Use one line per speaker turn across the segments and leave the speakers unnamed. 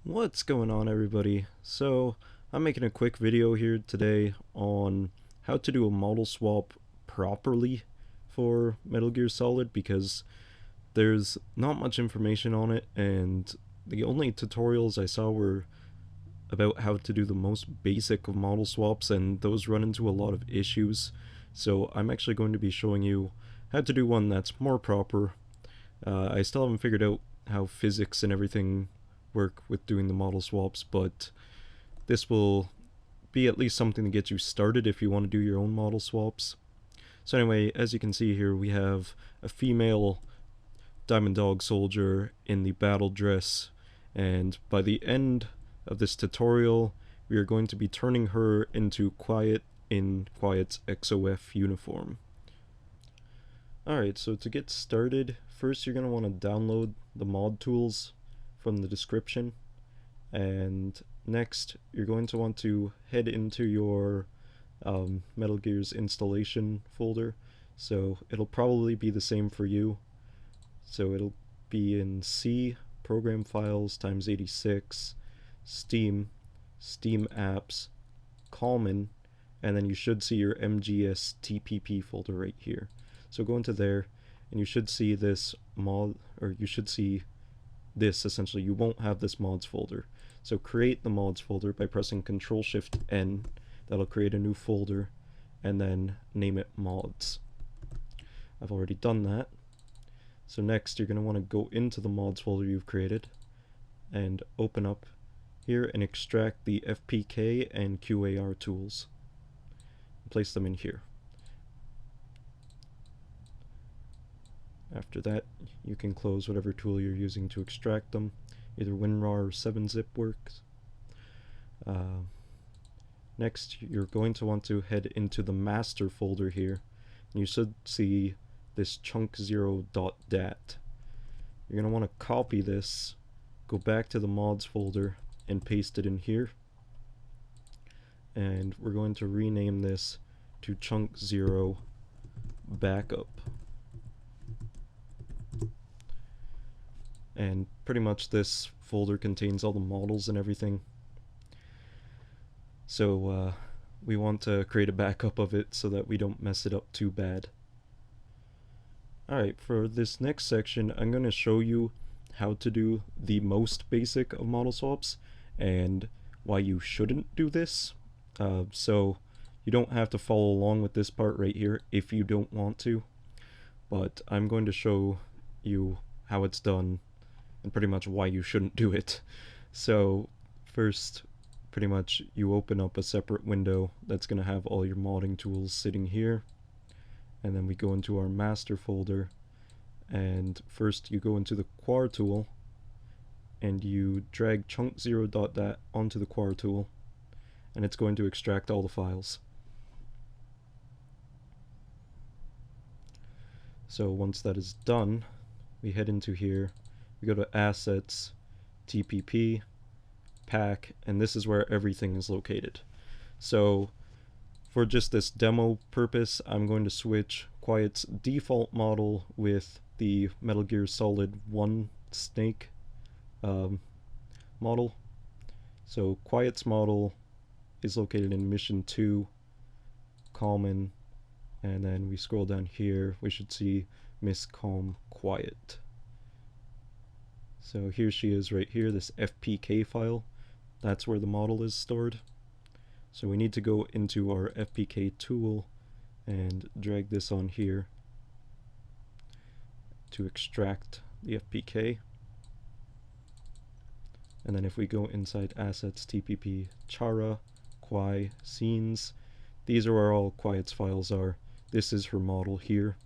What's going on, everybody? So I'm making a quick video here today on how to do a model swap properly for Metal Gear Solid, because there's not much information on it, and the only tutorials I saw were about how to do the most basic of model swaps, and those run into a lot of issues. So I'm actually going to be showing you how to do one that's more proper. I still haven't figured out how physics and everything work with doing the model swaps, but this will be at least something to get you started if you want to do your own model swaps. So anyway, as you can see here, we have a female Diamond Dog soldier in the battle dress, and by the end of this tutorial, we are going to be turning her into Quiet in Quiet's XOF uniform. Alright, so to get started, first you're going to want to download the mod tools from the description, and next you're going to want to head into your Metal Gear's installation folder. So it'll probably be the same for you. So it'll be in C, Program Files times 86, Steam, Steam Apps, Common, and then you should see your MGSTPP folder right here. So go into there, and you should see this mod, or you should see this essentially. You won't have this mods folder. So create the mods folder by pressing Ctrl-Shift-N. That'll create a new folder, and then name it mods. I've already done that. So next you're going to want to go into the mods folder you've created and open up here and extract the FPK and QAR tools. Place them in here. After that, you can close whatever tool you're using to extract them. Either WinRAR or 7-zip works. Next, you're going to want to head into the master folder here. And you should see this chunk0.dat. You're going to want to copy this, go back to the mods folder, and paste it in here. And we're going to rename this to chunk0 backup. And pretty much this folder contains all the models and everything. So we want to create a backup of it so that we don't mess it up too bad. Alright, for this next section, I'm going to show you how to do the most basic of model swaps and why you shouldn't do this. So you don't have to follow along with this part right here if you don't want to, but I'm going to show you how it's done and pretty much why you shouldn't do it. So first, pretty much you open up a separate window that's going to have all your modding tools sitting here, and then we go into our master folder, and first you go into the quar tool and you drag chunk0.dat onto the quar tool, and it's going to extract all the files. So once that is done, we head into here, we go to Assets, TPP, Pack, and this is where everything is located. So for just this demo purpose, I'm going to switch Quiet's default model with the Metal Gear Solid 1 Snake model. So Quiet's model is located in Mission 2, Common, and then we scroll down here, we should see Miss Calm Quiet. So here she is right here, this FPK file. That's where the model is stored. So we need to go into our FPK tool and drag this on here to extract the FPK. And then if we go inside Assets, TPP, Chara, Quai, Scenes, these are where all Quiet's files are. This is her model here.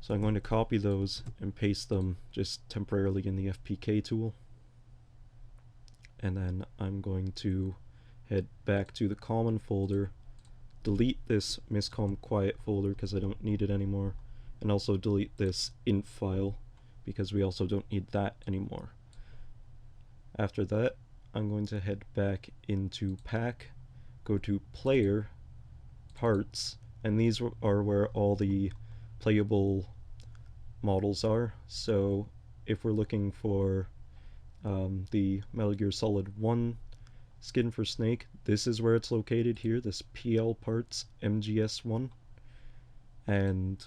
So I'm going to copy those and paste them just temporarily in the FPK tool. And then I'm going to head back to the common folder, delete this miscom quiet folder because I don't need it anymore, and also delete this int file because we also don't need that anymore. After that, I'm going to head back into Pack, go to Player, Parts, and these are where all the playable models are. So if we're looking for the Metal Gear Solid 1 skin for Snake. This is where it's located here, this PL parts MGS1. And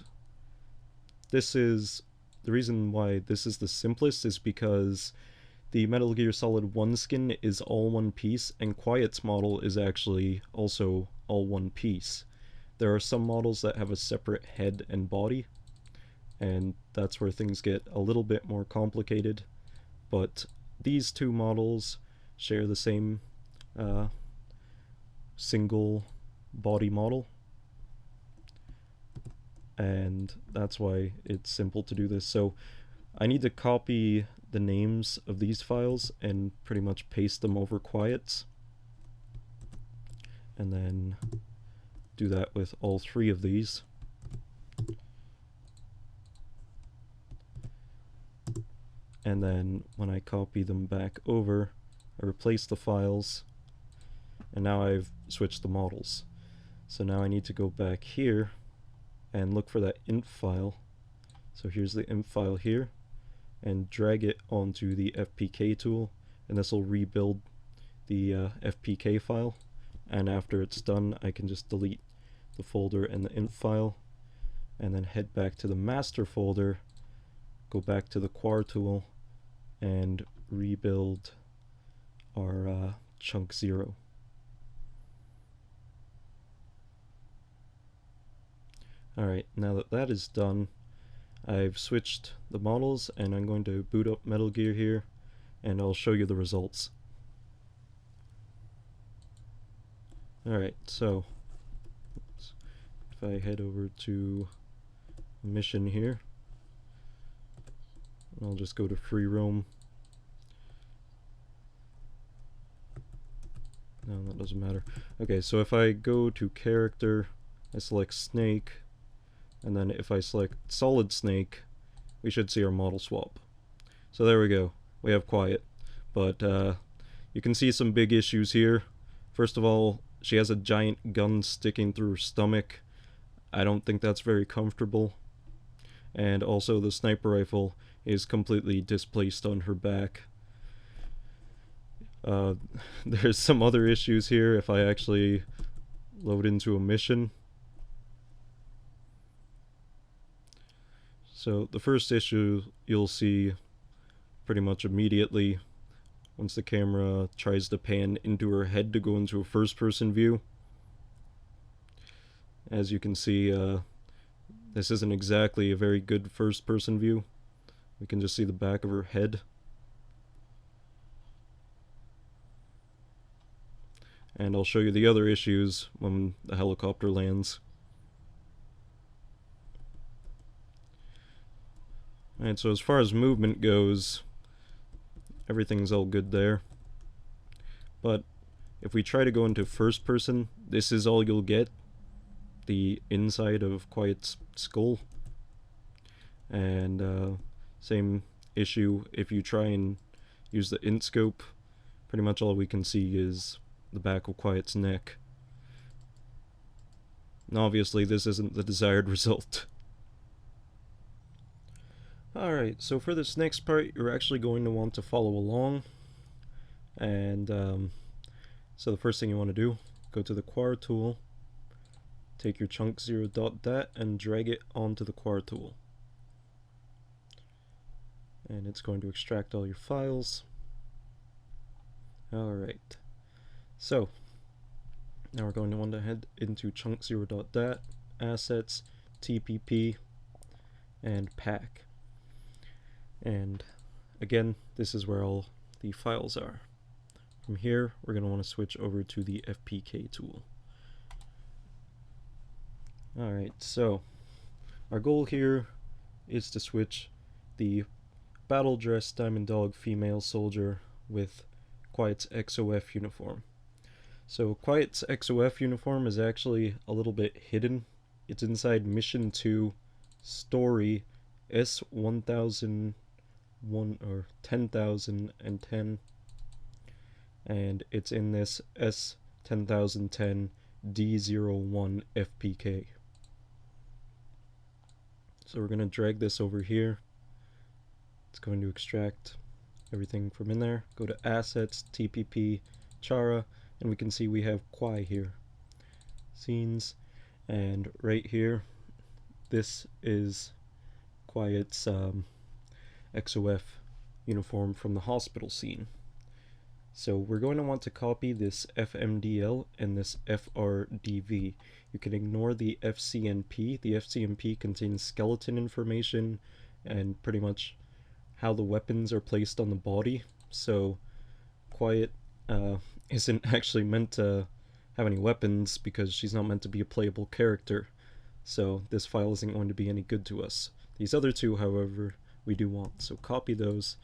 this is the reason why this is the simplest is because the Metal Gear Solid 1 skin is all one piece, and Quiet's model is actually also all one piece. There are some models that have a separate head and body, and that's where things get a little bit more complicated, but these two models share the same single body model, and that's why it's simple to do this. So I need to copy the names of these files and pretty much paste them over Quiet's, and then do that with all three of these. And then when I copy them back over, I replace the files, and now I've switched the models. So now I need to go back here and look for that int file. So here's the int file here, and drag it onto the FPK tool, and this will rebuild the FPK file. And after it's done, I can just delete the folder and the int file, and then head back to the master folder, go back to the quar tool, and rebuild our chunk 0. Alright, now that that is done, I've switched the models, and I'm going to boot up Metal Gear here, and I'll show you the results. Alright, so if I head over to mission here, I'll just go to free roam. No, that doesn't matter. Okay, so if I go to character, I select Snake, and then if I select Solid Snake, we should see our model swap. So there we go, we have Quiet. But you can see some big issues here. First of all, she has a giant gun sticking through her stomach. I don't think that's very comfortable. And also the sniper rifle is completely displaced on her back. There's some other issues here if I actually load into a mission. So the first issue you'll see pretty much immediately once the camera tries to pan into her head to go into a first-person view. As you can see, this isn't exactly a very good first-person view. We can just see the back of her head. And I'll show you the other issues when the helicopter lands. Alright, so as far as movement goes, everything's all good there. But if we try to go into first person, this is all you'll get. The inside of Quiet's skull. And same issue if you try and use the int scope. Pretty much all we can see is the back of Quiet's neck. And obviously this isn't the desired result. Alright, so for this next part you're actually going to want to follow along. And so the first thing you want to do, go to the quar tool, take your chunk0.dat and drag it onto the quar tool. And it's going to extract all your files. Alright, so now we're going to want to head into chunk0.dat, assets, TPP, and pack. And again, this is where all the files are. From here, we're going to want to switch over to the FPK tool. Alright, so our goal here is to switch the battle dress Diamond Dog female soldier with Quiet's XOF uniform. So Quiet's XOF uniform is actually a little bit hidden. It's inside Mission 2 Story S1001 or 10,010, and it's in this S10010 D01 FPK. So we're going to drag this over here. It's going to extract everything from in there. Go to Assets, TPP, Chara, and we can see we have Kwai here. Scenes, and right here, this is Quiet's XOF uniform from the hospital scene. So we're going to want to copy this FMDL and this FRDV. You can ignore the FCNP. The FCNP contains skeleton information and pretty much how the weapons are placed on the body. So Quiet isn't actually meant to have any weapons because she's not meant to be a playable character. So this file isn't going to be any good to us. These other two, however, we do want. So copy those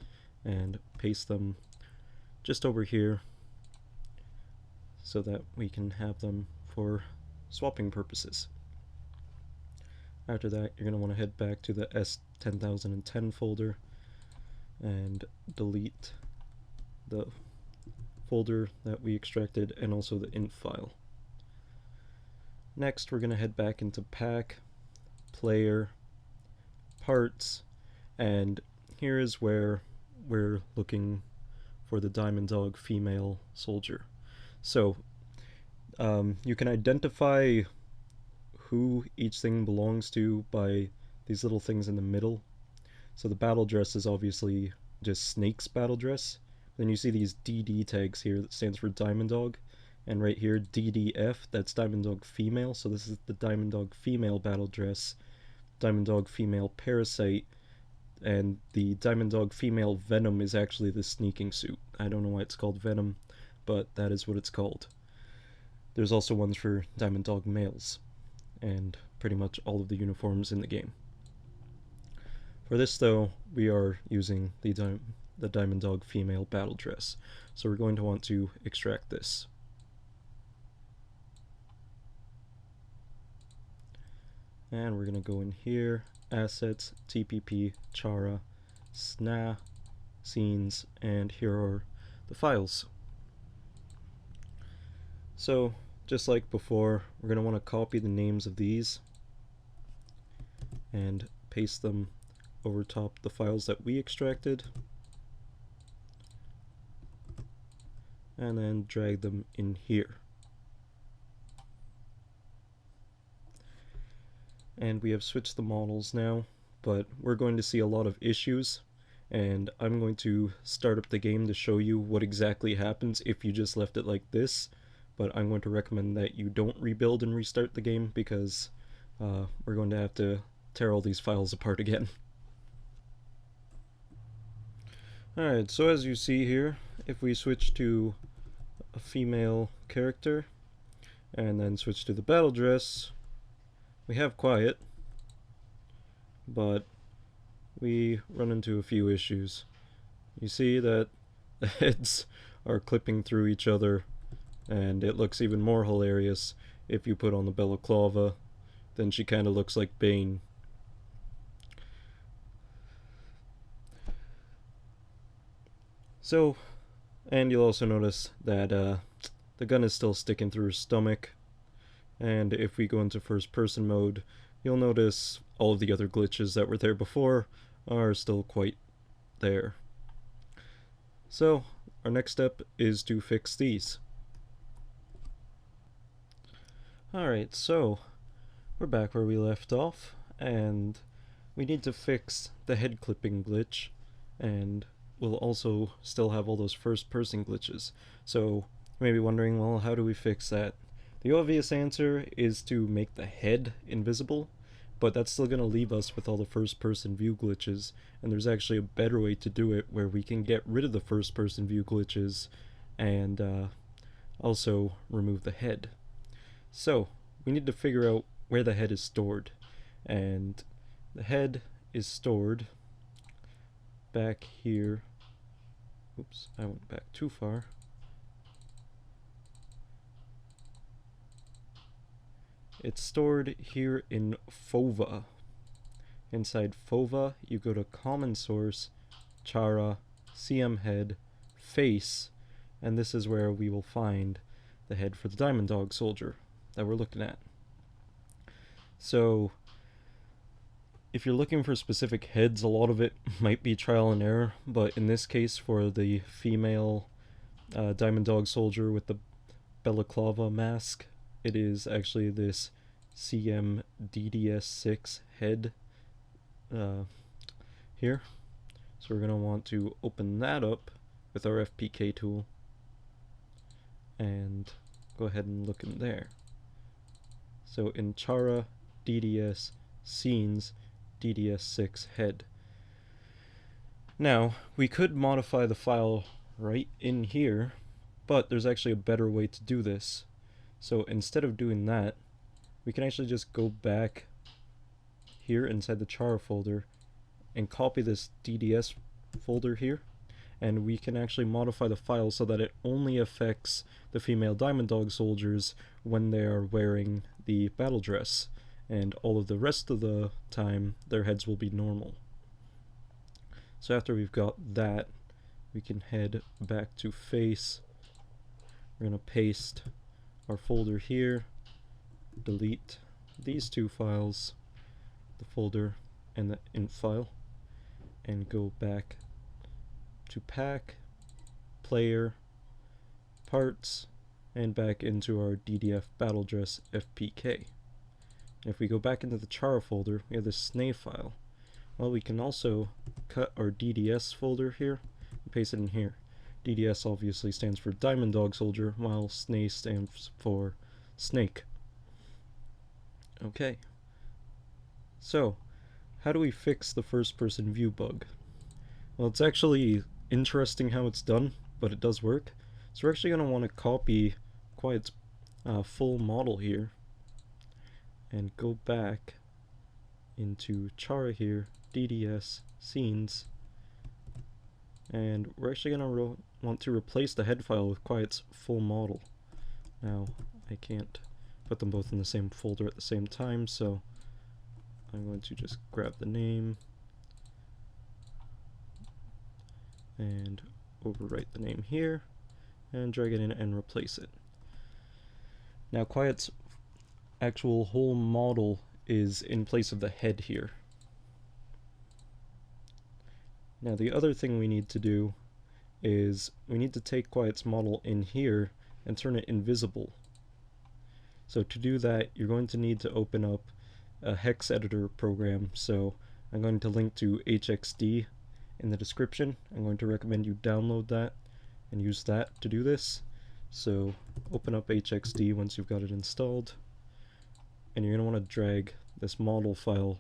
and paste them just over here so that we can have them for swapping purposes. After that, you're going to want to head back to the S10010 folder and delete the folder that we extracted and also the int file. Next, we're going to head back into Pack, Player, Parts, and here is where we're looking for the Diamond Dog female soldier. So you can identify who each thing belongs to by these little things in the middle. So the battle dress is obviously just Snake's battle dress. Then you see these DD tags here that stands for Diamond Dog, and right here DDF, that's Diamond Dog female. So this is the Diamond Dog female battle dress, Diamond Dog female parasite, and the Diamond Dog female Venom is actually the sneaking suit. I don't know why it's called Venom, but that is what it's called. There's also ones for Diamond Dog males, and pretty much all of the uniforms in the game. For this though, we are using the Diamond Dog female battle dress, so we're going to want to extract this. And we're going to go in here, Assets, TPP, Chara, SNA, Scenes, and here are the files. So, just like before, we're going to want to copy the names of these and paste them over top the files that we extracted, and then drag them in here. And we have switched the models now, but we're going to see a lot of issues, and I'm going to start up the game to show you what exactly happens if you just left it like this, but I'm going to recommend that you don't rebuild and restart the game because we're going to have to tear all these files apart again. Alright, so as you see here, if we switch to a female character and then switch to the battle dress, we have Quiet, but we run into a few issues. You see that the heads are clipping through each other, and it looks even more hilarious if you put on the balaclava. Then she kind of looks like Bane. So, and you'll also notice that the gun is still sticking through her stomach. And if we go into first person mode, you'll notice all of the other glitches that were there before are still quite there. So our next step is to fix these. Alright, so we're back where we left off, and we need to fix the head clipping glitch, and we'll also still have all those first person glitches. So you may be wondering, well, how do we fix that? The obvious answer is to make the head invisible, but that's still going to leave us with all the first person view glitches, and there's actually a better way to do it where we can get rid of the first person view glitches and also remove the head. So we need to figure out where the head is stored, and the head is stored back here. Oops, I went back too far. It's stored here in FOVA. Inside FOVA, you go to Common Source, Chara, CM Head, Face, and this is where we will find the head for the Diamond Dog soldier that we're looking at. So, if you're looking for specific heads, a lot of it might be trial and error, but in this case, for the female Diamond Dog Soldier with the balaclava mask, it is actually this CMDDS6 head here. So we're going to want to open that up with our FPK tool and go ahead and look in there. So in Chara DDS scenes DDS6 head. Now we could modify the file right in here, but there's actually a better way to do this. So instead of doing that, we can actually just go back here inside the Chara folder and copy this DDS folder here, and we can actually modify the file so that it only affects the female Diamond Dog soldiers when they are wearing the battle dress, and all of the rest of the time their heads will be normal. So after we've got that, we can head back to face. We're going to paste our folder here, delete these two files, the folder and the int file, and go back to pack, player, parts, and back into our DDF battle dress FPK. And if we go back into the Chara folder, we have this SNA file. Well, we can also cut our DDS folder here and paste it in here. DDS obviously stands for Diamond Dog Soldier, while SNA stands for Snake. Okay. So, how do we fix the first person view bug? Well, it's actually interesting how it's done, but it does work. So we're actually going to want to copy Quiet's full model here and go back into Chara here, DDS, scenes, and we're actually going to want to replace the head file with Quiet's full model. Now, I can't put them both in the same folder at the same time, so I'm going to just grab the name and overwrite the name here and drag it in and replace it. Now Quiet's actual whole model is in place of the head here. Now the other thing we need to do is we need to take Quiet's model in here and turn it invisible. So to do that, you're going to need to open up a hex editor program. So I'm going to link to HXD in the description. I'm going to recommend you download that and use that to do this. So open up HXD once you've got it installed, and you're going to want to drag this model file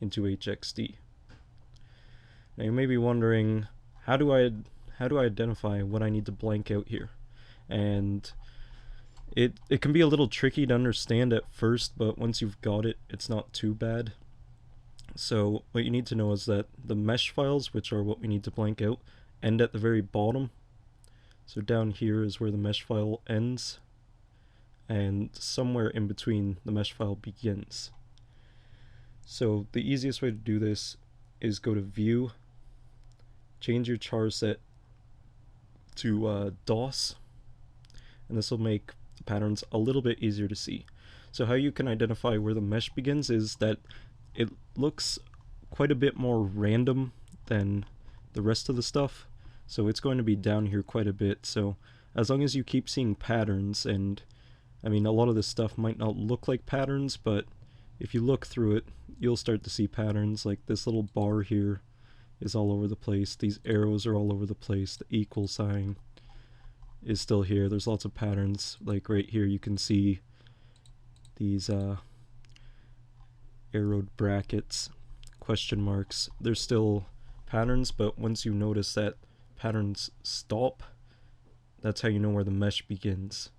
into HXD. Now you may be wondering, how do I identify what I need to blank out here? And it can be a little tricky to understand at first, but once you've got it, it's not too bad. So what you need to know is that the mesh files, which are what we need to blank out, end at the very bottom. So down here is where the mesh file ends, and somewhere in between the mesh file begins. So the easiest way to do this is go to View, change your char set to DOS, and this will make the patterns a little bit easier to see. So how you can identify where the mesh begins is that it looks quite a bit more random than the rest of the stuff, so it's going to be down here quite a bit. So as long as you keep seeing patterns, and I mean a lot of this stuff might not look like patterns, but if you look through it, you'll start to see patterns. Like this little bar here is all over the place, these arrows are all over the place, the equal sign is still here. There's lots of patterns. Like right here you can see these arrowed brackets, question marks. There's still patterns, but once you notice that patterns stop, that's how you know where the mesh begins.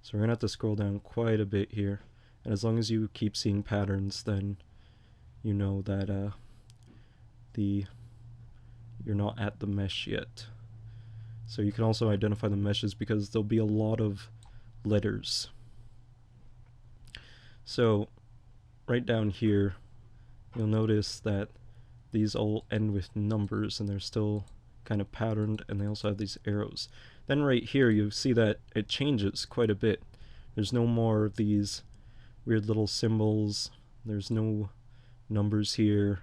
So we're gonna have to scroll down quite a bit here, and as long as you keep seeing patterns, then you know that you're not at the mesh yet. So you can also identify the meshes because there'll be a lot of letters. So right down here, you'll notice that these all end with numbers and they're still kind of patterned, and they also have these arrows. Then right here you see that it changes quite a bit. There's no more of these weird little symbols, there's no numbers here,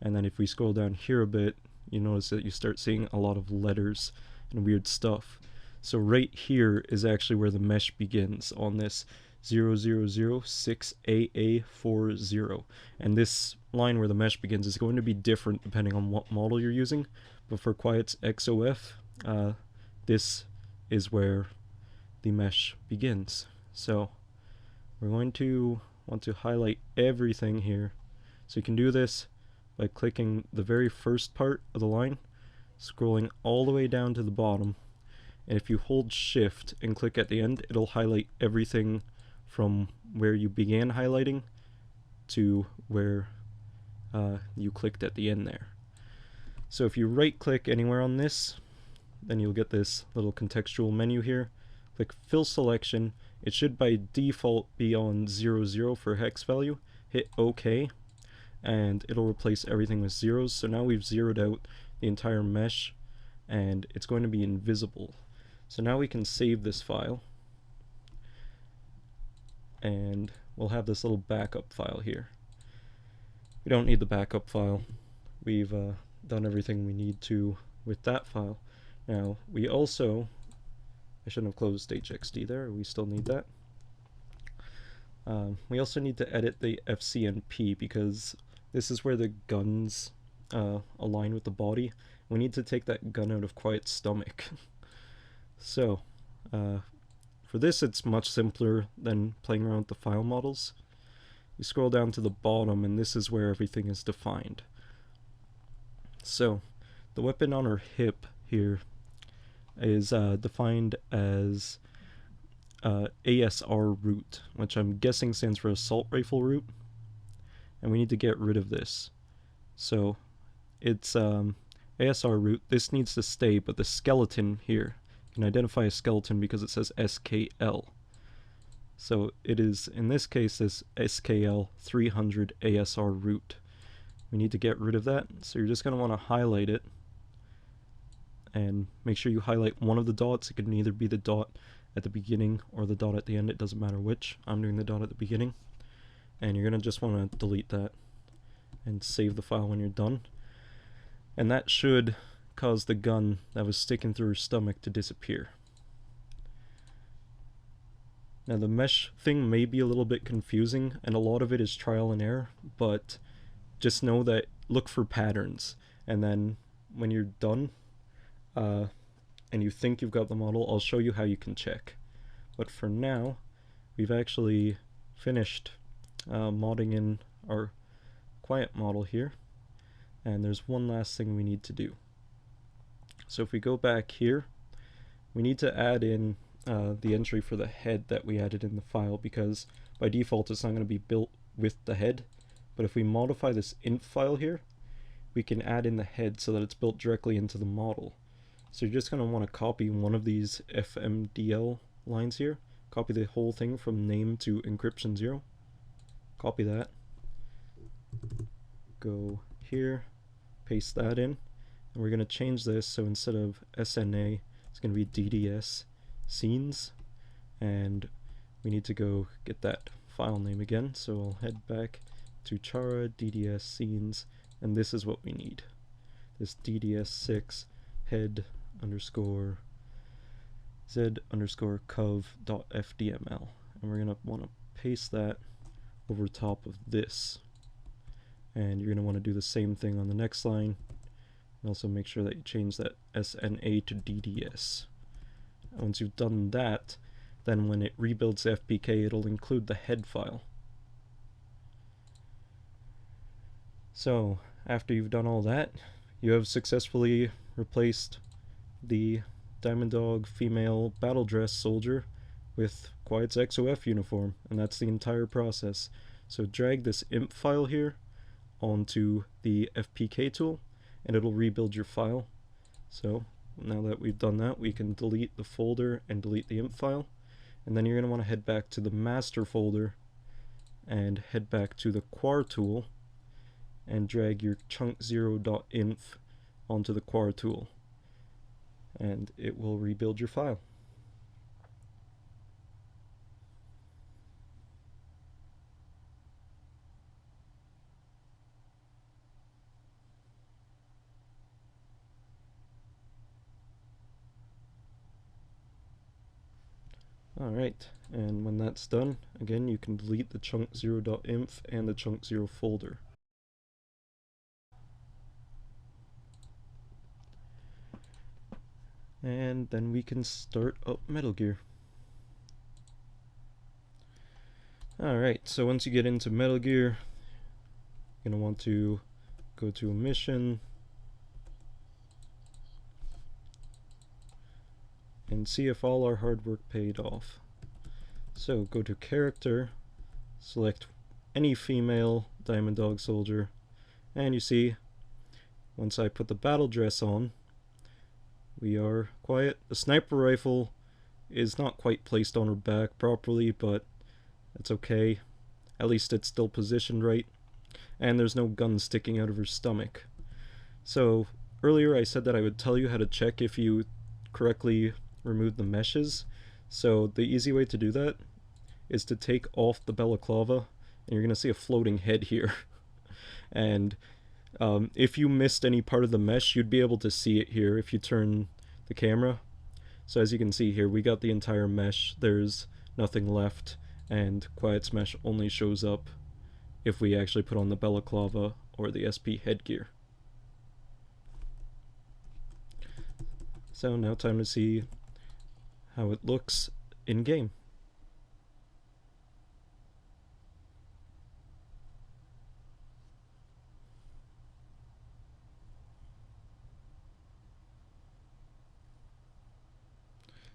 and then if we scroll down here a bit, you notice that you start seeing a lot of letters and weird stuff. So right here is actually where the mesh begins on this 0006AA40, and this line where the mesh begins is going to be different depending on what model you're using, but for Quiet's XOF, this is where the mesh begins. So we're going to want to highlight everything here. So you can do this by clicking the very first part of the line, scrolling all the way down to the bottom, and if you hold shift and click at the end, it'll highlight everything from where you began highlighting to where you clicked at the end there. So if you right click anywhere on this, then you'll get this little contextual menu here. Click fill selection. It should by default be on 00 for hex value. Hit OK, and it'll replace everything with zeros. So now we've zeroed out the entire mesh, and it's going to be invisible. So now we can save this file, and we'll have this little backup file here. We don't need the backup file. We've done everything we need to with that file. Now we also, I shouldn't have closed HXD there, we still need that. We also need to edit the FCNP because this is where the guns align with the body. We need to take that gun out of Quiet's stomach. So for this, it's much simpler than playing around with the file models. You scroll down to the bottom, and this is where everything is defined. So the weapon on her hip here is defined as ASR root, which I'm guessing stands for assault rifle root, and we need to get rid of this. So it's ASR root. This needs to stay, but the skeleton here, you can identify a skeleton because it says SKL. So it is, in this case, this SKL 300 ASR root. We need to get rid of that, so you're just going to want to highlight it and make sure you highlight one of the dots. It can either be the dot at the beginning or the dot at the end, it doesn't matter which. I'm doing the dot at the beginning, and you're going to just want to delete that and save the file when you're done. And that should cause the gun that was sticking through her stomach to disappear. Now the mesh thing may be a little bit confusing, and a lot of it is trial and error, but just know that look for patterns, and then when you're done and you think you've got the model, I'll show you how you can check. But for now, we've actually finished modding in our Quiet model here, and there's one last thing we need to do. So if we go back here, we need to add in the entry for the head that we added in the file, because by default it's not going to be built with the head. But if we modify this int file here, we can add in the head so that it's built directly into the model. So you're just going to want to copy one of these FMDL lines here, copy the whole thing from name to encryption 0, copy that, go here, paste that in, and we're going to change this so instead of SNA it's going to be DDS scenes, and we need to go get that file name again. So I'll head back to chara DDS scenes, and this is what we need, this DDS6 head underscore z underscore cov.fdml, and we're going to want to paste that over top of this, and you're going to want to do the same thing on the next line, and also make sure that you change that SNA to DDS. And once you've done that, then when it rebuilds the FPK, it'll include the head file. So after you've done all that, you have successfully replaced the Diamond Dog female battle dress soldier with Quiet's XOF uniform, and that's the entire process. So drag this imp file here onto the FPK tool, and it'll rebuild your file. So now that we've done that, we can delete the folder and delete the imp file, and then you're going to want to head back to the master folder and head back to the quar tool and drag your chunk0.inf onto the quar tool, and it will rebuild your file. Alright, and when that's done, again you can delete the chunk0.inf and the chunk0 folder. And then we can start up Metal Gear. Alright, so once you get into Metal Gear, you're going to want to go to a mission and see if all our hard work paid off. So go to character, select any female Diamond Dog Soldier, and you see, once I put the battle dress on, we are quiet. The sniper rifle is not quite placed on her back properly, but it's okay. At least it's still positioned right. And there's no gun sticking out of her stomach. So earlier I said that I would tell you how to check if you correctly removed the meshes. So the easy way to do that is to take off the balaclava, and you're going to see a floating head here. And if you missed any part of the mesh, you'd be able to see it here if you turn the camera. So as you can see here, we got the entire mesh. There's nothing left, and Quiet's mesh only shows up if we actually put on the balaclava or the SP headgear. So now time to see how it looks in game.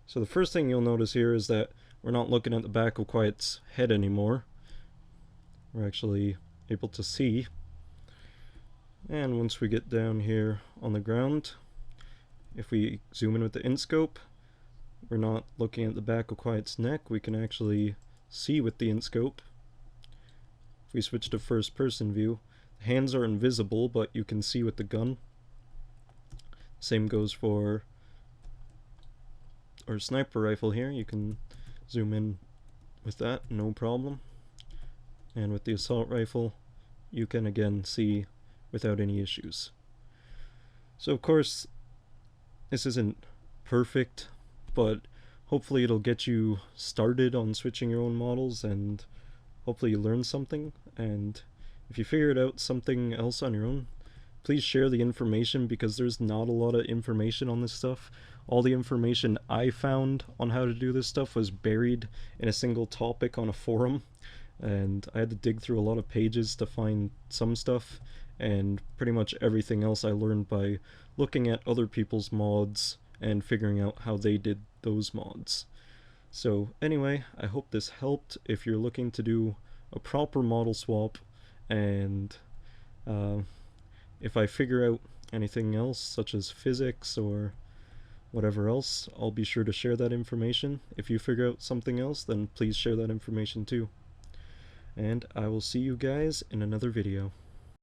So the first thing you'll notice here is that we're not looking at the back of Quiet's head anymore. We're actually able to see. And once we get down here on the ground, if we zoom in with the in-scope, we're not looking at the back of Quiet's neck. We can actually see with the in-scope. If we switch to first-person view, the hands are invisible, but you can see with the gun. Same goes for our sniper rifle here. You can zoom in with that, no problem. And with the assault rifle, you can again see without any issues. So of course, this isn't perfect, but hopefully it'll get you started on switching your own models, and hopefully you learn something. And if you figured out something else on your own, please share the information, because there's not a lot of information on this stuff. All the information I found on how to do this stuff was buried in a single topic on a forum, and I had to dig through a lot of pages to find some stuff, and pretty much everything else I learned by looking at other people's mods and figuring out how they did those mods. So anyway, I hope this helped if you're looking to do a proper model swap, and if I figure out anything else, such as physics or whatever else, I'll be sure to share that information. If you figure out something else, then please share that information too. And I will see you guys in another video.